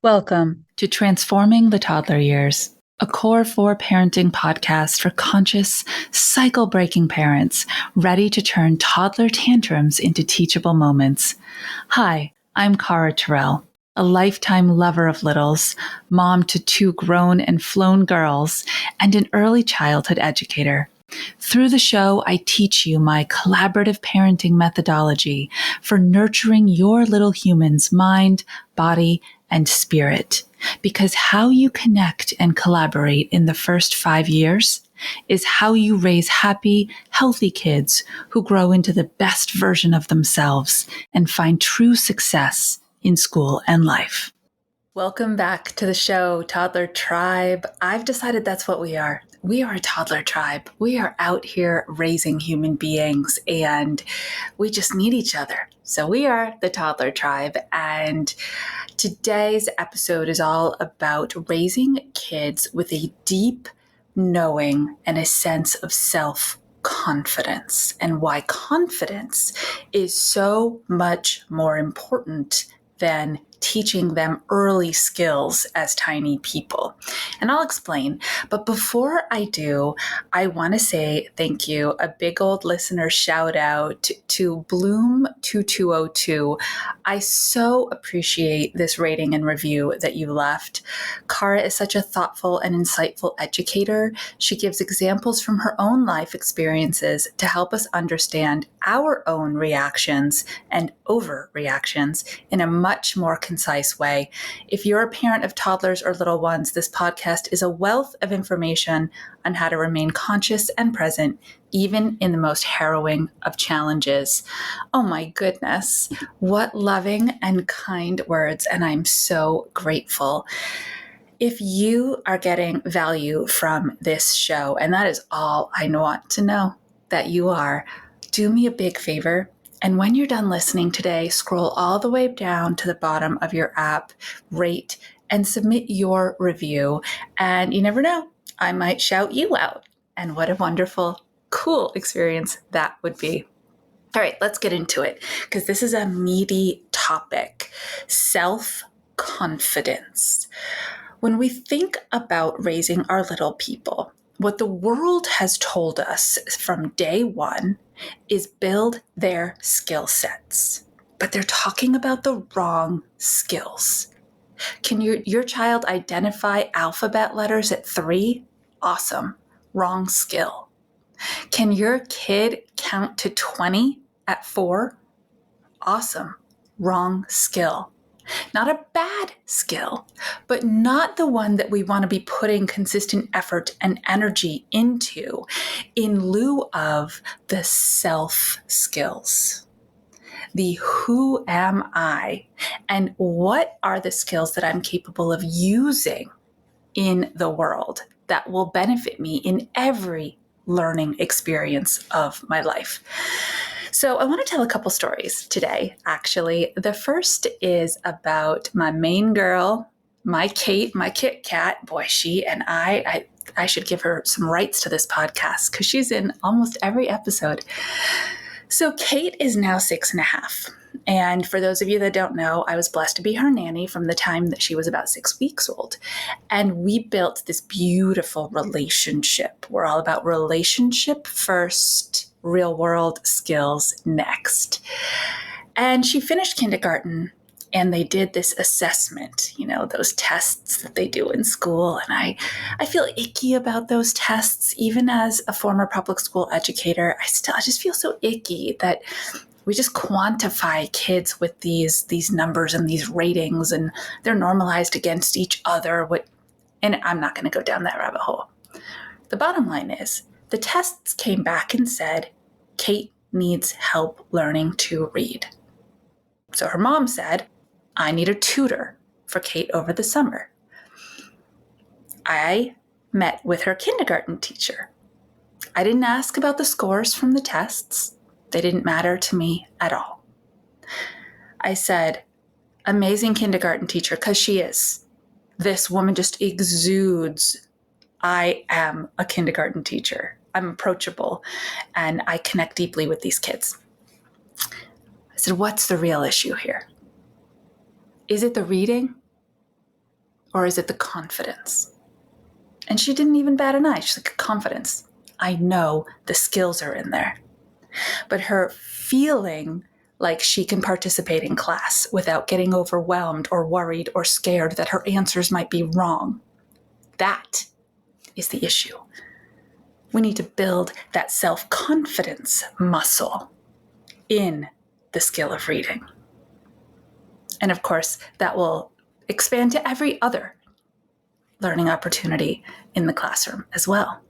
Welcome to Transforming the Toddler Years, a Core 4 parenting podcast for conscious, cycle-breaking parents ready to turn toddler tantrums into teachable moments. Hi, I'm Cara Tyrrell, a lifetime lover of littles, mom to 2 grown and flown girls, and an early childhood educator. Through the show, I teach you my collaborative parenting methodology for nurturing your little human's mind, body, and spirit. Because how you connect and collaborate in the first 5 years is how you raise happy, healthy kids who grow into the best version of themselves and find true success in school and life. Welcome back to the show, Toddler Tribe. I've decided that's what we are. We are a toddler tribe. We are out here raising human beings and we just need each other. So we are the Toddler Tribe. And today's episode is all about raising kids with a deep knowing and a sense of self-confidence, and why confidence is so much more important than teaching them early skills as tiny people. And I'll explain. But before I do, I want to say thank you. A big old listener shout out to Bloom2202. I so appreciate this rating and review that you left. Cara is such a thoughtful and insightful educator. She gives examples from her own life experiences to help us understand our own reactions and overreactions in a much more concise way. If you're a parent of toddlers or little ones, this podcast is a wealth of information on how to remain conscious and present, even in the most harrowing of challenges. Oh my goodness, what loving and kind words, and I'm so grateful. If you are getting value from this show, and that is all I want to know that you are, do me a big favor. And when you're done listening today, scroll all the way down to the bottom of your app, rate, and submit your review. And you never know, I might shout you out. And what a wonderful, cool experience that would be. All right, let's get into it, because this is a meaty topic: self-confidence. When we think about raising our little people, what the world has told us from day one is build their skill sets. But they're talking about the wrong skills. Can your child identify alphabet letters at 3? Awesome. Wrong skill. Can your kid count to 20 at 4? Awesome. Wrong skill. Not a bad skill, but not the one that we want to be putting consistent effort and energy into in lieu of the self skills. The who am I, and what are the skills that I'm capable of using in the world that will benefit me in every learning experience of my life. So I want to tell a couple stories today, actually. The first is about my main girl, my Kate, my Kit Kat. Boy, she and I should give her some rights to this podcast because she's in almost every episode. So Kate is now 6.5. And for those of you that don't know, I was blessed to be her nanny from the time that she was about 6 weeks old. And we built this beautiful relationship. We're all about relationship first, real world skills next. And she finished kindergarten and they did this assessment, those tests that they do in school. And I feel icky about those tests. Even as a former public school educator, I just feel so icky that we just quantify kids with these numbers and these ratings, and they're normalized against each other. And I'm not going to go down that rabbit hole. The bottom line is the tests came back and said, Kate needs help learning to read. So her mom said, I need a tutor for Kate over the summer. I met with her kindergarten teacher. I didn't ask about the scores from the tests. They didn't matter to me at all. I said, amazing kindergarten teacher, because she is. This woman just exudes, I am a kindergarten teacher. I'm approachable and I connect deeply with these kids. I said, what's the real issue here? Is it the reading? or is it the confidence? And she didn't even bat an eye. She's like, confidence. I know the skills are in there. But her feeling like she can participate in class without getting overwhelmed or worried or scared that her answers might be wrong, that is the issue. We need to build that self-confidence muscle in the skill of reading. And of course, that will expand to every other learning opportunity in the classroom as well.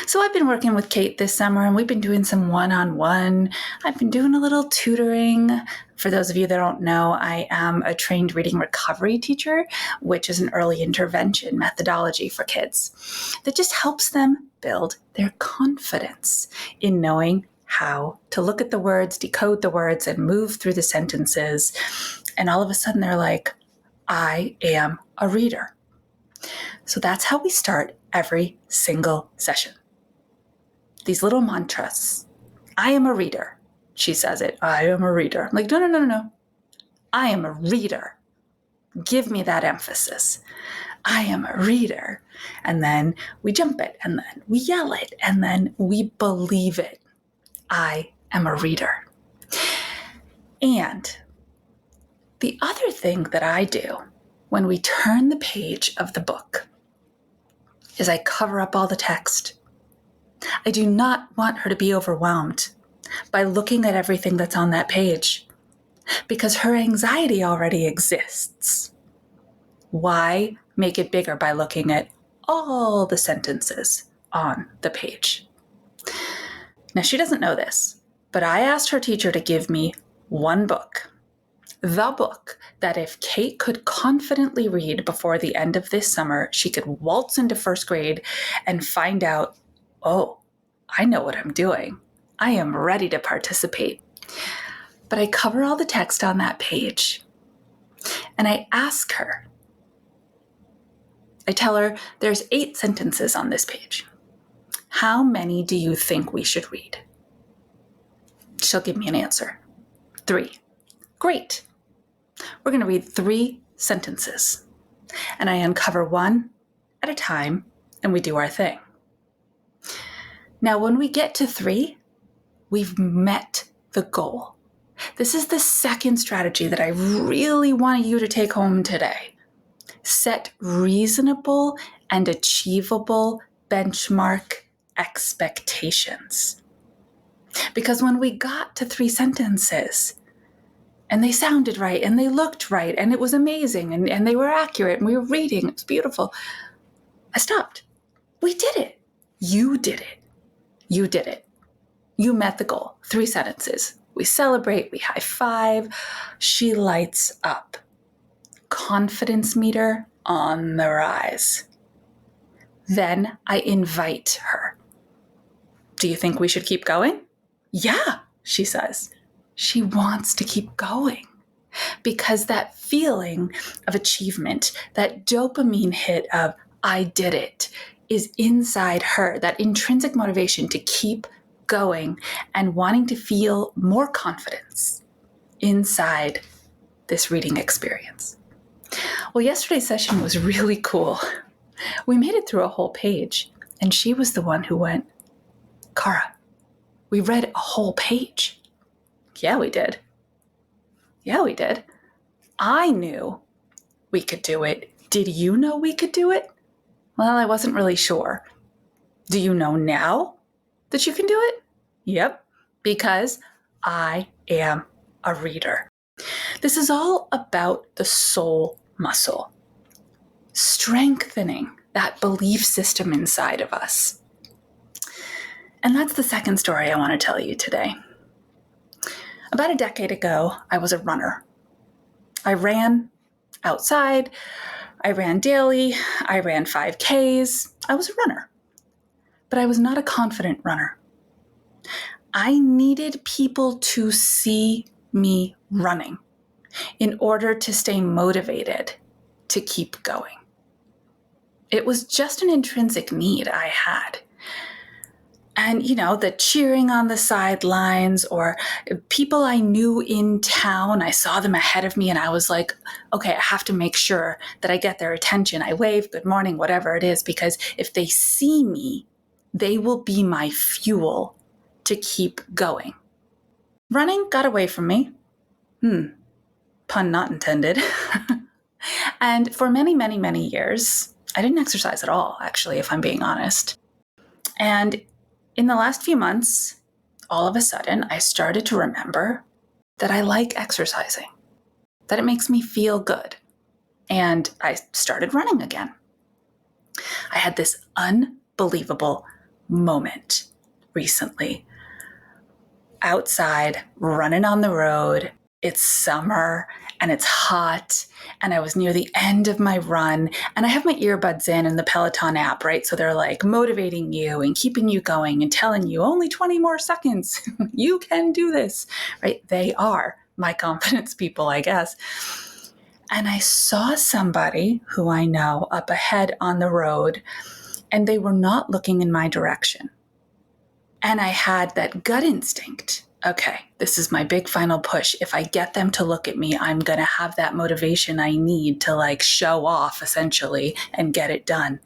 So I've been working with Kate this summer, and we've been doing some one-on-one. I've been doing a little tutoring. For those of you that don't know, I am a trained reading recovery teacher, which is an early intervention methodology for kids that just helps them build their confidence in knowing how to look at the words, decode the words, and move through the sentences. And all of a sudden they're like, I am a reader. So that's how we start every single session. These little mantras. I am a reader. She says it. I am a reader. I'm like, no. I am a reader. Give me that emphasis. I am a reader. And then we jump it, and then we yell it, and then we believe it. I am a reader. And the other thing that I do when we turn the page of the book is I cover up all the text. I do not want her to be overwhelmed by looking at everything that's on that page because her anxiety already exists. Why make it bigger by looking at all the sentences on the page? Now, she doesn't know this, but I asked her teacher to give me one book, the book that if Kate could confidently read before the end of this summer, she could waltz into first grade and find out, oh, I know what I'm doing. I am ready to participate. But I cover all the text on that page, and I ask her, I tell her, there's 8 sentences on this page. How many do you think we should read? She'll give me an answer. 3. Great. We're going to read 3 sentences. And I uncover one at a time, and we do our thing. Now, when we get to 3, we've met the goal. This is the second strategy that I really want you to take home today. Set reasonable and achievable benchmark expectations. Because when we got to 3 sentences, and they sounded right, and they looked right, and it was amazing, and they were accurate, and we were reading, it was beautiful, I stopped. We did it. You did it. You did it. You met the goal. 3 sentences. We celebrate, we high five. She lights up. Confidence meter on the rise. Then I invite her. Do you think we should keep going? Yeah, she says. She wants to keep going because that feeling of achievement, that dopamine hit of I did it, is inside her, that intrinsic motivation to keep going and wanting to feel more confidence inside this reading experience. Well, yesterday's session was really cool. We made it through a whole page, and she was the one who went, Cara, we read a whole page. Yeah, we did. Yeah, we did. I knew we could do it. Did you know we could do it? Well, I wasn't really sure. Do you know now that you can do it? Yep, because I am a reader. This is all about the soul muscle, strengthening that belief system inside of us. And that's the second story I want to tell you today. About a decade ago, I was a runner. I ran outside. I ran daily. I ran 5Ks. I was a runner. But I was not a confident runner. I needed people to see me running in order to stay motivated to keep going. It was just an intrinsic need I had. And, the cheering on the sidelines or people I knew in town, I saw them ahead of me and I was like, okay, I have to make sure that I get their attention. I wave, good morning, whatever it is, because if they see me, they will be my fuel to keep going. Running got away from me. Pun not intended. And for many, many, many years, I didn't exercise at all, actually, if I'm being honest. And in the last few months, all of a sudden, I started to remember that I like exercising, that it makes me feel good. And I started running again. I had this unbelievable moment recently outside, running on the road. It's summer and it's hot, and I was near the end of my run, and I have my earbuds in and the Peloton app, right? So they're like motivating you and keeping you going and telling you only 20 more seconds. You can do this, right? They are my confidence people, I guess. And I saw somebody who I know up ahead on the road, and they were not looking in my direction. And I had that gut instinct. Okay, this is my big final push. If I get them to look at me, I'm going to have that motivation I need to show off essentially and get it done.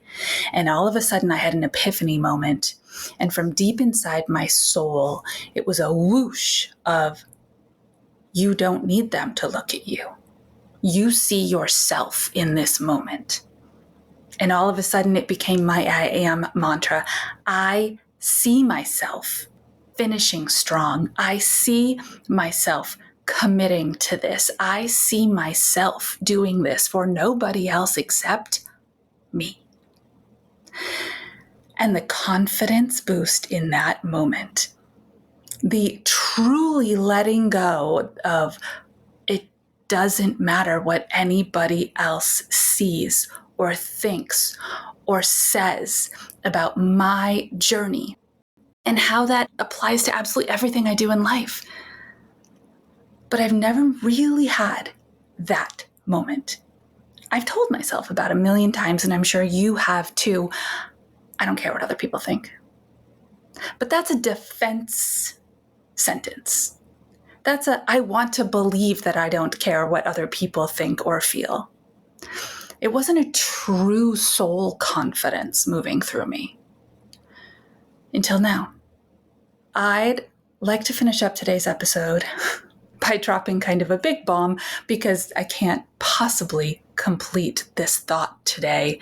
And all of a sudden I had an epiphany moment. And from deep inside my soul, it was a whoosh of, you don't need them to look at you. You see yourself in this moment. And all of a sudden it became my I am mantra. I see myself finishing strong. I see myself committing to this. I see myself doing this for nobody else except me. And the confidence boost in that moment, the truly letting go of it doesn't matter what anybody else sees or thinks or says about my journey, and how that applies to absolutely everything I do in life. But I've never really had that moment. I've told myself about 1,000,000 times, and I'm sure you have too, I don't care what other people think. But that's a defense sentence. That's I want to believe that I don't care what other people think or feel. It wasn't a true soul confidence moving through me until now. I'd like to finish up today's episode by dropping kind of a big bomb, because I can't possibly complete this thought today.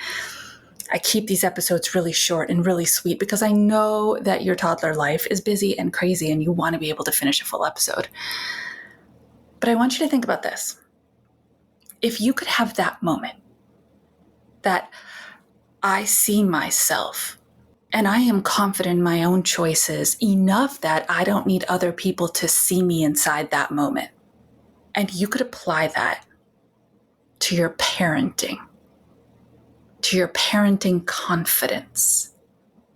I keep these episodes really short and really sweet because I know that your toddler life is busy and crazy and you want to be able to finish a full episode. But I want you to think about this. If you could have that moment that I see myself and I am confident in my own choices enough that I don't need other people to see me inside that moment, and you could apply that to your parenting confidence,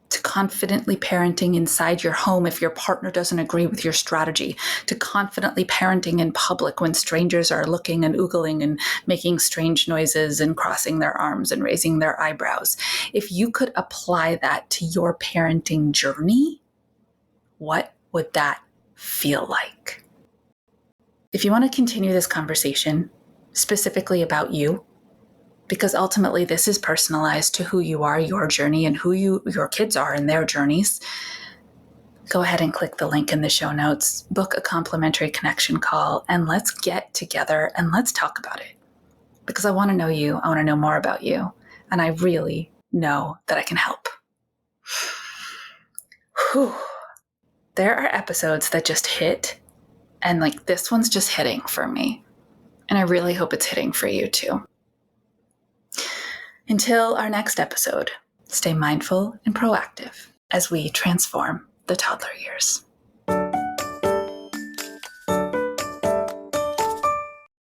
to confidently parenting inside your home if your partner doesn't agree with your strategy, to confidently parenting in public when strangers are looking and oogling and making strange noises and crossing their arms and raising their eyebrows. If you could apply that to your parenting journey, what would that feel like? If you want to continue this conversation specifically about you, because ultimately this is personalized to who you are, your journey, and who your kids are in their journeys, go ahead and click the link in the show notes, book a complimentary connection call, and let's get together and let's talk about it. Because I want to know you, I want to know more about you, and I really know that I can help. Whew. There are episodes that just hit, and this one's just hitting for me. And I really hope it's hitting for you too. Until our next episode, stay mindful and proactive as we transform the toddler years.